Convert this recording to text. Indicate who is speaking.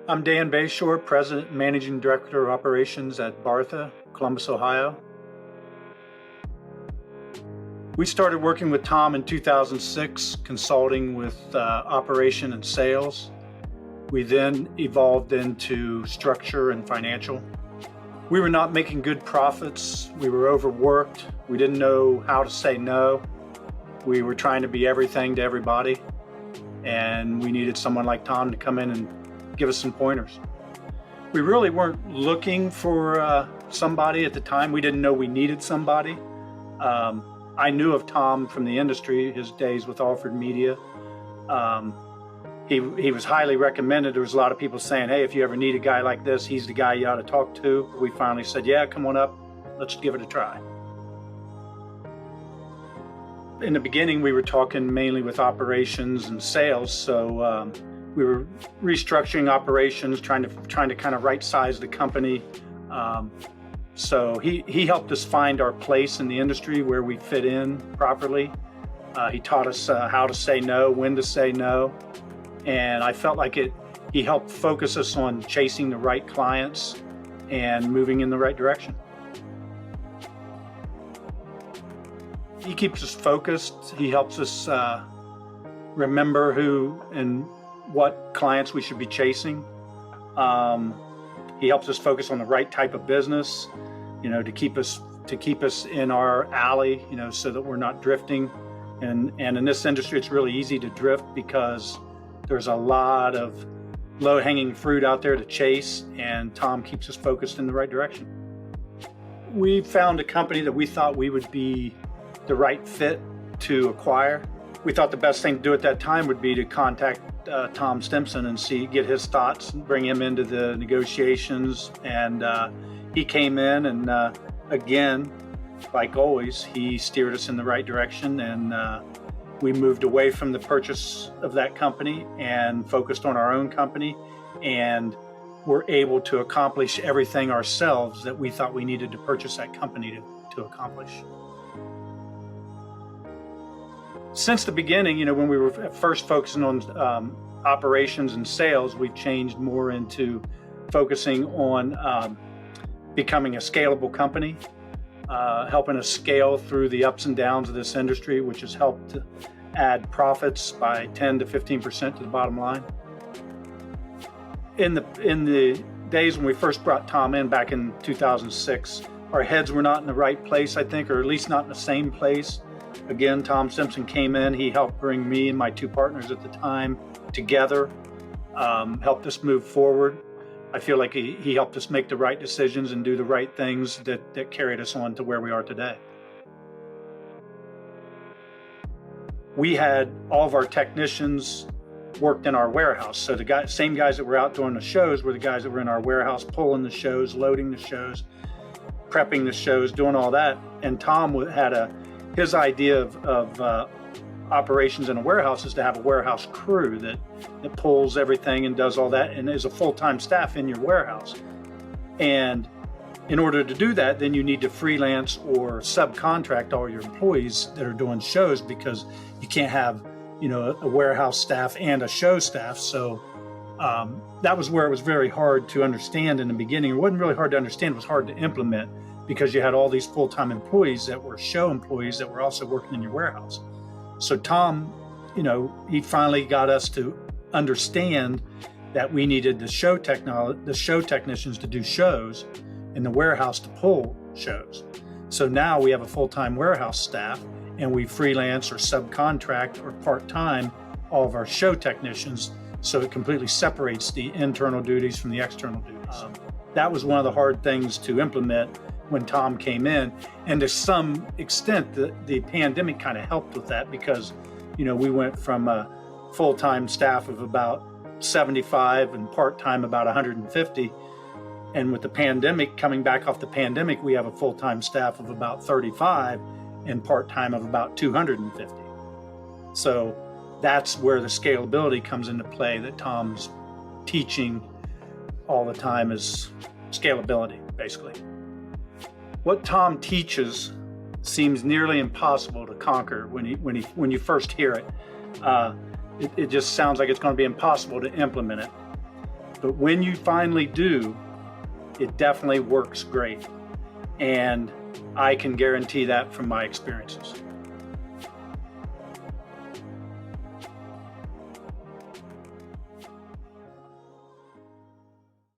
Speaker 1: I'm Dan Bayshore, President and Managing Director of Operations at Bartha, Columbus, Ohio. We started working with Tom in 2006, consulting with operation and sales. We then evolved into structure and financial. We were not making good profits. We were overworked. We didn't know how to say no. We were trying to be everything to everybody. And we needed someone like Tom to come in and give us some pointers. We really weren't looking for somebody at the time. We didn't know we needed somebody. I knew of Tom from the industry, his days with Alfred Media. He was highly recommended. There was a lot of people saying, hey, if you ever need a guy like this, he's the guy you ought to talk to. We finally said, yeah, come on up, let's give it a try. In the beginning, we were talking mainly with operations and sales, so we were restructuring operations, trying to kind of right-size the company. So he helped us find our place in the industry, where we fit in properly. He taught us how to say no, when to say no, and I felt like he helped focus us on chasing the right clients and moving in the right direction. He keeps us focused. He helps us remember who and what clients we should be chasing. He helps us focus on the right type of business, to keep us in our alley, so that we're not drifting. And in this industry, it's really easy to drift because there's a lot of low-hanging fruit out there to chase, and Tom keeps us focused in the right direction. We found a company that we thought we would be the right fit to acquire. We thought the best thing to do at that time would be to contact Tom Stimson and get his thoughts, and bring him into the negotiations. And he came in, and again, like always, he steered us in the right direction, and we moved away from the purchase of that company and focused on our own company, and were able to accomplish everything ourselves that we thought we needed to purchase that company to accomplish. Since the beginning, when we were first focusing on operations and sales, we've changed more into focusing on becoming a scalable company, helping us scale through the ups and downs of this industry, which has helped to add profits by 10 to 15% to the bottom line. In the days when we first brought Tom in back in 2006, our heads were not in the right place, I think, or at least not in the same place. Again, Tom Stimson came in. He helped bring me and my two partners at the time together, helped us move forward. I feel like he helped us make the right decisions and do the right things that carried us on to where we are today. We had all of our technicians worked in our warehouse. So the same guys that were out doing the shows were the guys that were in our warehouse, pulling the shows, loading the shows, prepping the shows, doing all that. And Tom had his idea of operations in a warehouse is to have a warehouse crew that pulls everything and does all that, and is a full-time staff in your warehouse. And in order to do that, then you need to freelance or subcontract all your employees that are doing shows, because you can't have a warehouse staff and a show staff. So that was where it was very hard to understand in the beginning. It wasn't really hard to understand, it was hard to implement, because you had all these full-time employees that were show employees that were also working in your warehouse. So Tom, he finally got us to understand that we needed the show technicians to do shows, and the warehouse to pull shows. So now we have a full-time warehouse staff, and we freelance or subcontract or part-time all of our show technicians, so it completely separates the internal duties from the external duties. That was one of the hard things to implement when Tom came in, and to some extent the pandemic kind of helped with that, because we went from a full-time staff of about 75 and part-time about 150, and with the pandemic, coming back off the pandemic, we have a full-time staff of about 35 and part-time of about 250. So that's where the scalability comes into play that Tom's teaching all the time, is scalability, basically. What Tom teaches seems nearly impossible to conquer when you first hear it. It just sounds like it's going to be impossible to implement it. But when you finally do, it definitely works great. And I can guarantee that from my experiences.